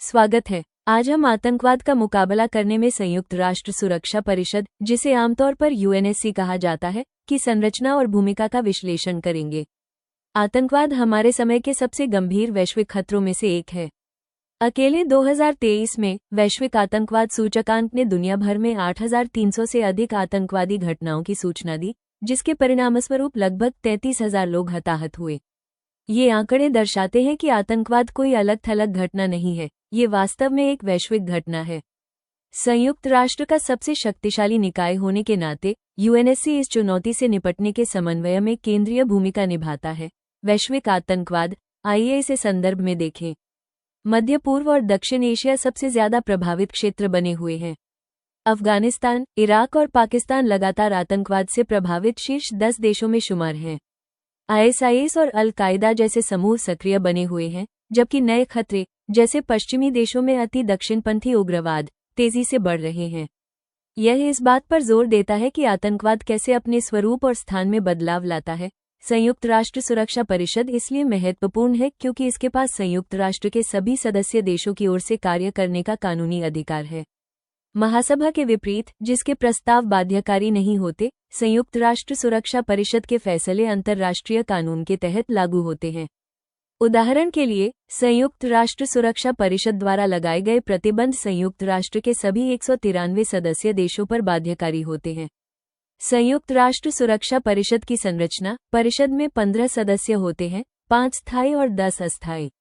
स्वागत है। आज हम आतंकवाद का मुकाबला करने में संयुक्त राष्ट्र सुरक्षा परिषद, जिसे आमतौर पर यूएनएससी कहा जाता है, की संरचना और भूमिका का विश्लेषण करेंगे। आतंकवाद हमारे समय के सबसे गंभीर वैश्विक खतरों में से एक है। अकेले 2023 में वैश्विक आतंकवाद सूचकांक ने दुनिया भर में 8,300 से अधिक आतंकवादी घटनाओं की सूचना दी, जिसके परिणामस्वरूप लगभग 33,000 लोग हताहत हुए। ये आंकड़े दर्शाते हैं कि आतंकवाद कोई अलग थलग घटना नहीं है, ये वास्तव में एक वैश्विक घटना है। संयुक्त राष्ट्र का सबसे शक्तिशाली निकाय होने के नाते यूएनएससी इस चुनौती से निपटने के समन्वय में केंद्रीय भूमिका निभाता है। वैश्विक आतंकवाद, आइए इसे संदर्भ में देखें। मध्य पूर्व और दक्षिण एशिया सबसे ज्यादा प्रभावित क्षेत्र बने हुए हैं। अफगानिस्तान, इराक और पाकिस्तान लगातार आतंकवाद से प्रभावित शीर्ष 10 देशों में शुमार हैं। आईएसआईएस और अल कायदा जैसे समूह सक्रिय बने हुए हैं, जबकि नए खतरे, जैसे पश्चिमी देशों में अति दक्षिणपंथी उग्रवाद, तेजी से बढ़ रहे हैं। यह इस बात पर जोर देता है कि आतंकवाद कैसे अपने स्वरूप और स्थान में बदलाव लाता है। संयुक्त राष्ट्र सुरक्षा परिषद इसलिए महत्वपूर्ण है क्योंकि इसके पास संयुक्त राष्ट्र के सभी सदस्य देशों की ओर से कार्य करने का कानूनी अधिकार है। महासभा के विपरीत, जिसके प्रस्ताव बाध्यकारी नहीं होते, संयुक्त राष्ट्र सुरक्षा परिषद के फैसले अंतर्राष्ट्रीय कानून के तहत लागू होते हैं। उदाहरण के लिए, संयुक्त राष्ट्र सुरक्षा परिषद द्वारा लगाए गए प्रतिबंध संयुक्त राष्ट्र के सभी 193 सदस्य देशों पर बाध्यकारी होते हैं। संयुक्त राष्ट्र सुरक्षा परिषद की संरचना: परिषद में 15 सदस्य होते हैं, 5 स्थायी और 10 अस्थायी।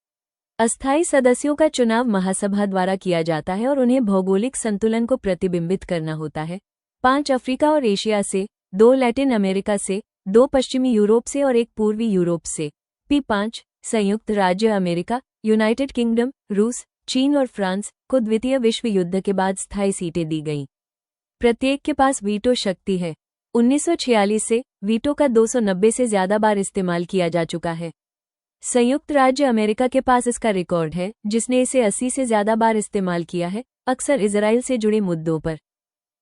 अस्थायी सदस्यों का चुनाव महासभा द्वारा किया जाता है और उन्हें भौगोलिक संतुलन को प्रतिबिंबित करना होता है। 5 अफ्रीका और एशिया से, 2 लैटिन अमेरिका से, 2 पश्चिमी यूरोप से और 1 पूर्वी यूरोप से। P5 संयुक्त राज्य अमेरिका, यूनाइटेड किंगडम, रूस, चीन और फ्रांस को द्वितीय विश्व युद्ध के बाद स्थायी सीटें दी गईं। प्रत्येक के पास वीटो शक्ति है। 1946 से वीटो का 290 से ज्यादा बार इस्तेमाल किया जा चुका है। संयुक्त राज्य अमेरिका के पास इसका रिकॉर्ड है, जिसने इसे 80 से ज्यादा बार इस्तेमाल किया है, अक्सर इजराइल से जुड़े मुद्दों पर।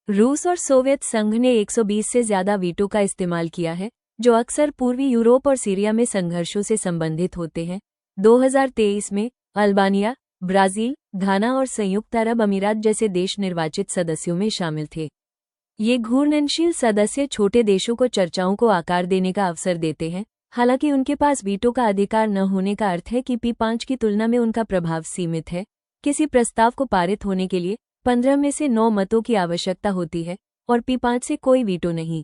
रूस और सोवियत संघ ने 120 से ज्यादा वीटो का इस्तेमाल किया है, जो अक्सर पूर्वी यूरोप और सीरिया में संघर्षों से संबंधित होते हैं। 2023 में अल्बानिया, ब्राजील, घाना और संयुक्त अरब अमीरात जैसे देश निर्वाचित सदस्यों में शामिल थे। ये घूर्णनशील सदस्य छोटे देशों को चर्चाओं को आकार देने का अवसर देते हैं। हालांकि उनके पास वीटो का अधिकार न होने का अर्थ है कि P5 की तुलना में उनका प्रभाव सीमित है। किसी प्रस्ताव को पारित होने के लिए 15 में से 9 मतों की आवश्यकता होती है और P5 से कोई वीटो नहीं।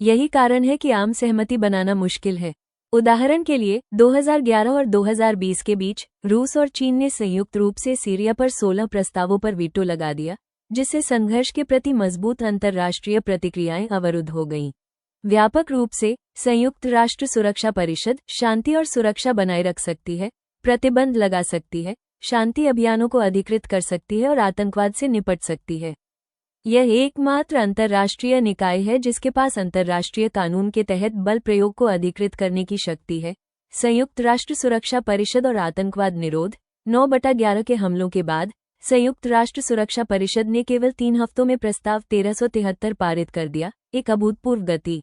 यही कारण है कि आम सहमति बनाना मुश्किल है। उदाहरण के लिए, 2011 और 2020 के बीच रूस और चीन ने संयुक्त रूप से सीरिया पर 16 प्रस्तावों पर वीटो लगा दिया, जिससे संघर्ष के प्रति मजबूत अंतर्राष्ट्रीय प्रतिक्रियाएं अवरुद्ध हो गईं। व्यापक रूप से, संयुक्त राष्ट्र सुरक्षा परिषद शांति और सुरक्षा बनाए रख सकती है, प्रतिबंध लगा सकती है, शांति अभियानों को अधिकृत कर सकती है और आतंकवाद से निपट सकती है। यह एकमात्र अंतर्राष्ट्रीय निकाय है जिसके पास अंतर्राष्ट्रीय कानून के तहत बल प्रयोग को अधिकृत करने की शक्ति है। संयुक्त राष्ट्र सुरक्षा परिषद और आतंकवाद निरोध: 9/11 के हमलों के बाद संयुक्त राष्ट्र सुरक्षा परिषद ने केवल 3 हफ्तों में प्रस्ताव 1373 पारित कर दिया, एक अभूतपूर्व गति।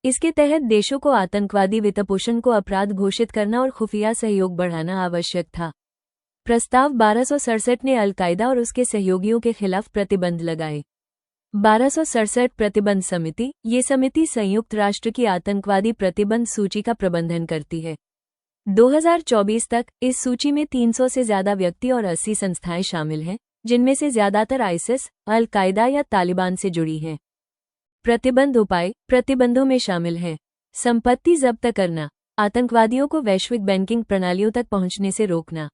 इसके तहत देशों को आतंकवादी वित्तपोषण को अपराध घोषित करना और खुफिया सहयोग बढ़ाना आवश्यक था। प्रस्ताव 1267 ने अल कायदा और उसके सहयोगियों के खिलाफ प्रतिबंध लगाए। 1267 प्रतिबंध समिति: ये समिति संयुक्त राष्ट्र की आतंकवादी प्रतिबंध सूची का प्रबंधन करती है। 2024 तक इस सूची में 300 से ज्यादा व्यक्ति और 80 संस्थाएं शामिल हैं, जिनमें से ज्यादातर आईसिस, अल कायदा या तालिबान से जुड़ी हैं। प्रतिबंध उपाय प्रतिबंधों में शामिल हैं: संपत्ति जब्त करना, आतंकवादियों को वैश्विक बैंकिंग प्रणालियों तक पहुंचने से रोकना।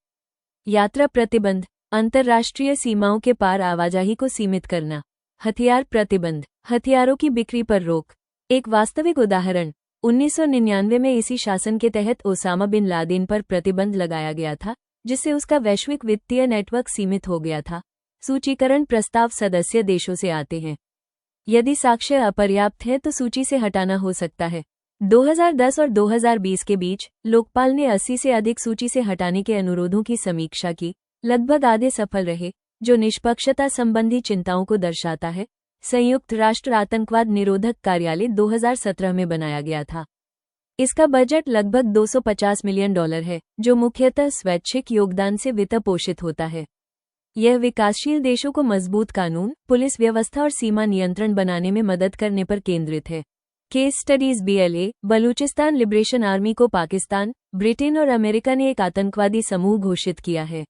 यात्रा प्रतिबंध, अंतर्राष्ट्रीय सीमाओं के पार आवाजाही को सीमित करना। हथियार प्रतिबंध, हथियारों की बिक्री पर रोक। एक वास्तविक उदाहरण: 1999 में इसी शासन के तहत ओसामा बिन लादेन पर प्रतिबंध लगाया गया था, जिससे उसका वैश्विक वित्तीय नेटवर्क सीमित हो गया था। सूचीकरण प्रस्ताव सदस्य देशों से आते हैं। यदि साक्ष्य अपर्याप्त है तो सूची से हटाना हो सकता है। 2010 और 2020 के बीच लोकपाल ने 80 से अधिक सूची से हटाने के अनुरोधों की समीक्षा की। लगभग आधे सफल रहे, जो निष्पक्षता संबंधी चिंताओं को दर्शाता है। संयुक्त राष्ट्र आतंकवाद निरोधक कार्यालय 2017 में बनाया गया था। इसका बजट लगभग $250 मिलियन है, जो मुख्यतः स्वैच्छिक योगदान से वित्त पोषित होता है। यह विकासशील देशों को मजबूत कानून, पुलिस व्यवस्था और सीमा नियंत्रण बनाने में मदद करने पर केंद्रित है। Case studies BLA, Balochistan liberation army को पाकिस्तान, ब्रिटेन और अमेरिका ने एक आतंकवादी समूह घोषित किया है।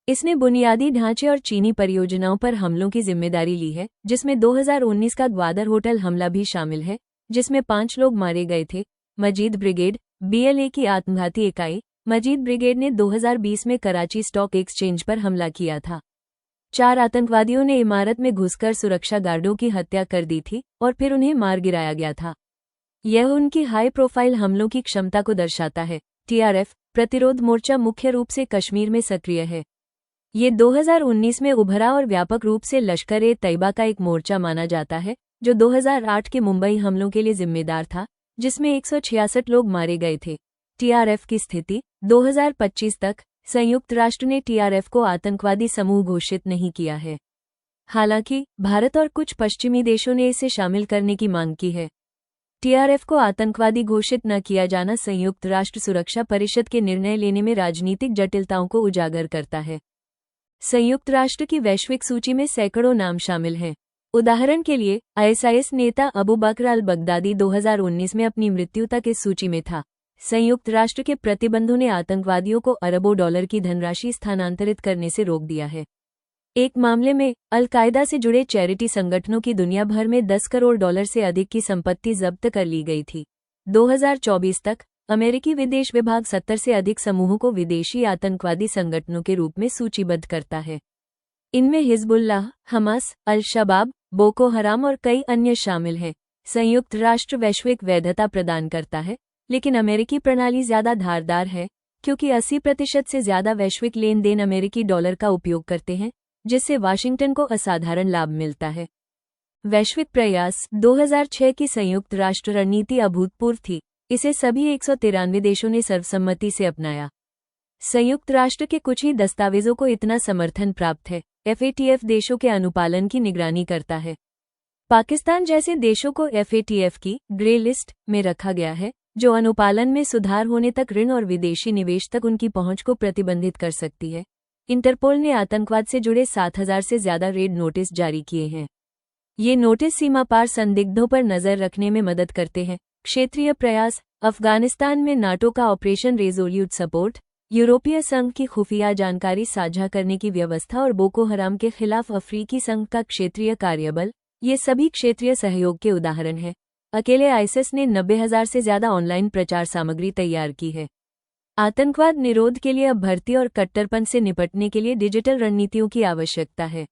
इसने बुनियादी ढांचे और चीनी परियोजनाओं पर हमलों की जिम्मेदारी ली है, जिसमें 2019 का ग्वादर होटल हमला भी शामिल है, जिसमें 5 लोग मारे गए थे। मजीद ब्रिगेड, BLA की आत्मघाती इकाई मजीद ब्रिगेड ने 2020 में कराची स्टॉक एक्सचेंज पर हमला किया था। 4 आतंकवादियों ने इमारत में घुसकर सुरक्षा गार्डों की हत्या कर दी थी और फिर उन्हें मार गिराया गया था। यह उनकी हाई प्रोफाइल हमलों की क्षमता को दर्शाता है। TRF प्रतिरोध मोर्चा मुख्य रूप से कश्मीर में सक्रिय है। ये 2019 में उभरा और व्यापक रूप से लश्कर-ए-तैयबा का एक मोर्चा माना जाता है, जो 2008 के मुंबई हमलों के लिए जिम्मेदार था, जिसमें 166 लोग मारे गए थे। TRF की स्थिति 2025 तक, संयुक्त राष्ट्र ने TRF को आतंकवादी समूह घोषित नहीं किया है। हालांकि भारत और कुछ पश्चिमी देशों ने इसे शामिल करने की मांग की है। TRF को आतंकवादी घोषित न किया जाना संयुक्त राष्ट्र सुरक्षा परिषद के निर्णय लेने में राजनीतिक जटिलताओं को उजागर करता है। संयुक्त राष्ट्र की वैश्विक सूची में सैकड़ों नाम शामिल हैं। उदाहरण के लिए, ISIS नेता अबू बकर अल-बगदादी 2019 में अपनी मृत्यु तक इस सूची में था। संयुक्त राष्ट्र के प्रतिबंधों ने आतंकवादियों को अरबों डॉलर की धनराशि स्थानांतरित करने से रोक दिया है। एक मामले में अल-कायदा से जुड़े चैरिटी संगठनों की दुनिया भर में $10 करोड़ से अधिक की संपत्ति जब्त कर ली गई थी। 2024 तक अमेरिकी विदेश विभाग 70 से अधिक समूहों को विदेशी आतंकवादी संगठनों के रूप में सूचीबद्ध करता है। इनमें हिजबुल्लाह, हमास, अल-शबाब, बोको हराम और कई अन्य शामिल हैं। संयुक्त राष्ट्र वैश्विक वैधता प्रदान करता है, लेकिन अमेरिकी प्रणाली ज्यादा धारदार है, क्योंकि 80% से ज्यादा वैश्विक लेन देन अमेरिकी डॉलर का उपयोग करते हैं, जिससे वाशिंगटन को असाधारण लाभ मिलता है। वैश्विक प्रयास 2006 की संयुक्त राष्ट्र रणनीति अभूतपूर्व थी। इसे सभी 193 देशों ने सर्वसम्मति से अपनाया। संयुक्त राष्ट्र के कुछ ही दस्तावेजों को इतना समर्थन प्राप्त है। FATF देशों के अनुपालन की निगरानी करता है। पाकिस्तान जैसे देशों को FATF की ग्रे लिस्ट में रखा गया है, जो अनुपालन में सुधार होने तक ऋण और विदेशी निवेश तक उनकी पहुंच को प्रतिबंधित कर सकती है। इंटरपोल ने आतंकवाद से जुड़े 7,000 से ज्यादा रेड नोटिस जारी किए हैं। ये नोटिस सीमा पार संदिग्धों पर नजर रखने में मदद करते हैं। क्षेत्रीय प्रयास अफगानिस्तान में नाटो का ऑपरेशन रेजोल्यूट सपोर्ट, यूरोपीय संघ की खुफिया जानकारी साझा करने की व्यवस्था और बोको हराम के खिलाफ अफ्रीकी संघ का क्षेत्रीय कार्यबल, ये सभी क्षेत्रीय सहयोग के उदाहरण हैं। अकेले ISIS ने 90,000 से ज्यादा ऑनलाइन प्रचार सामग्री तैयार की है। आतंकवाद निरोध के लिए अब भर्ती और कट्टरपन से निपटने के लिए डिजिटल रणनीतियों की आवश्यकता है।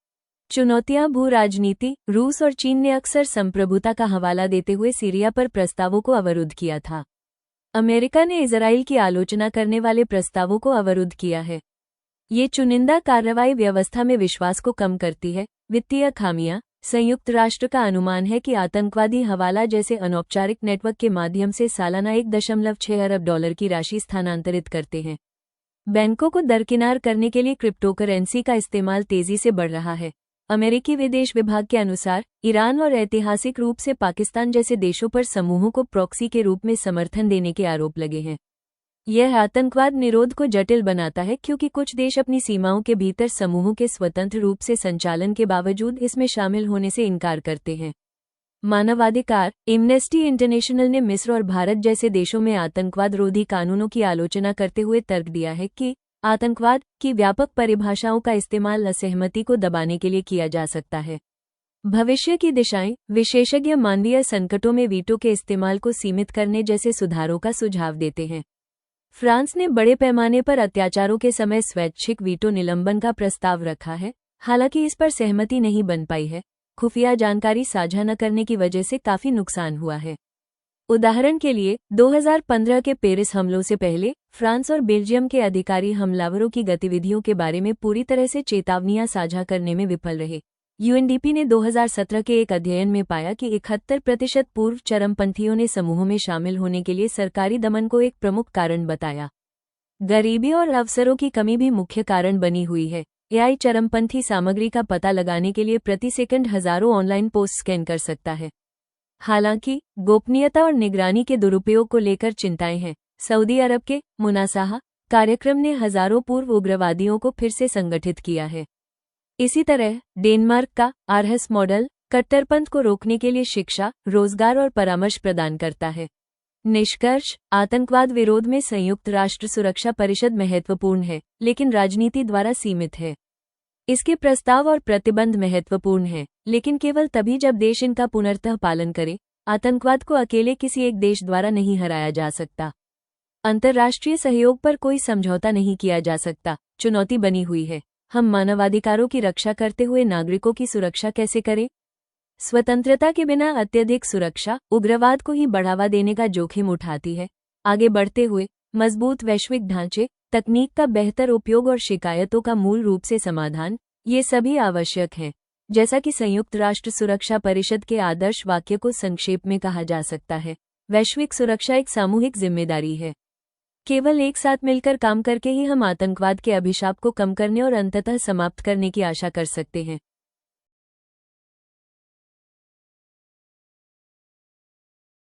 चुनौतियां भू राजनीति रूस और चीन ने अक्सर संप्रभुता का हवाला देते हुए सीरिया पर प्रस्तावों को अवरुद्ध किया था। अमेरिका ने इजराइल की आलोचना करने वाले प्रस्तावों को अवरुद्ध किया है। ये चुनिंदा कार्रवाई व्यवस्था में विश्वास को कम करती है। वित्तीय खामियां संयुक्त राष्ट्र का अनुमान है कि आतंकवादी हवाला जैसे अनौपचारिक नेटवर्क के माध्यम से सालाना $1.6 अरब की राशि स्थानांतरित करते हैं। बैंकों को दरकिनार करने के लिए क्रिप्टोकरेंसी का इस्तेमाल तेजी से बढ़ रहा है। अमेरिकी विदेश विभाग के अनुसार ईरान और ऐतिहासिक रूप से पाकिस्तान जैसे देशों पर समूहों को प्रॉक्सी के रूप में समर्थन देने के आरोप लगे हैं। यह आतंकवाद निरोध को जटिल बनाता है, क्योंकि कुछ देश अपनी सीमाओं के भीतर समूहों के स्वतंत्र रूप से संचालन के बावजूद इसमें शामिल होने से इनकार करते हैं। मानवाधिकार एम्नेस्टी इंटरनेशनल ने मिस्र और भारत जैसे देशों में आतंकवाद रोधी कानूनों की आलोचना करते हुए तर्क दिया है कि आतंकवाद की व्यापक परिभाषाओं का इस्तेमाल असहमति को दबाने के लिए किया जा सकता है। भविष्य की दिशाएं विशेषज्ञ मानवीय संकटों में वीटो के इस्तेमाल को सीमित करने जैसे सुधारों का सुझाव देते हैं। फ्रांस ने बड़े पैमाने पर अत्याचारों के समय स्वैच्छिक वीटो निलंबन का प्रस्ताव रखा है, हालांकि इस पर सहमति नहीं बन पाई है। खुफिया जानकारी साझा न करने की वजह से काफी नुकसान हुआ है। उदाहरण के लिए 2015 के पेरिस हमलों से पहले फ्रांस और बेल्जियम के अधिकारी हमलावरों की गतिविधियों के बारे में पूरी तरह से चेतावनियां साझा करने में विफल रहे। UNDP ने 2017 के एक अध्ययन में पाया कि 71% पूर्व चरमपंथियों ने समूहों में शामिल होने के लिए सरकारी दमन को एक प्रमुख कारण बताया। गरीबी और अवसरों की कमी भी मुख्य कारण बनी हुई है। AI चरमपंथी सामग्री का पता लगाने के लिए प्रति सेकंड हजारों ऑनलाइन पोस्ट स्कैन कर सकता है। हालांकि गोपनीयता और निगरानी के दुरुपयोग को लेकर चिंताएं हैं। सऊदी अरब के मुनासाहा कार्यक्रम ने हजारों पूर्व उग्रवादियों को फिर से संगठित किया है। इसी तरह डेनमार्क का आरहस मॉडल कट्टरपंथ को रोकने के लिए शिक्षा, रोजगार और परामर्श प्रदान करता है। निष्कर्ष, आतंकवाद विरोध में संयुक्त राष्ट्र सुरक्षा परिषद महत्वपूर्ण है, लेकिन राजनीति द्वारा सीमित है। इसके प्रस्ताव और प्रतिबंध महत्वपूर्ण हैं, लेकिन केवल तभी जब देश इनका पूर्णतः पालन करे। आतंकवाद को अकेले किसी एक देश द्वारा नहीं हराया जा सकता। अंतर्राष्ट्रीय सहयोग पर कोई समझौता नहीं किया जा सकता। चुनौती बनी हुई है, हम मानवाधिकारों की रक्षा करते हुए नागरिकों की सुरक्षा कैसे करें? स्वतंत्रता के बिना अत्यधिक सुरक्षा उग्रवाद को ही बढ़ावा देने का जोखिम उठाती है। आगे बढ़ते हुए मजबूत वैश्विक ढांचे, तकनीक का बेहतर उपयोग और शिकायतों का मूल रूप से समाधान, ये सभी आवश्यक हैं। जैसा कि संयुक्त राष्ट्र सुरक्षा परिषद के आदर्श वाक्य को संक्षेप में कहा जा सकता है, वैश्विक सुरक्षा एक सामूहिक जिम्मेदारी है। केवल एक साथ मिलकर काम करके ही हम आतंकवाद के अभिशाप को कम करने और अंततः समाप्त करने की आशा कर सकते हैं।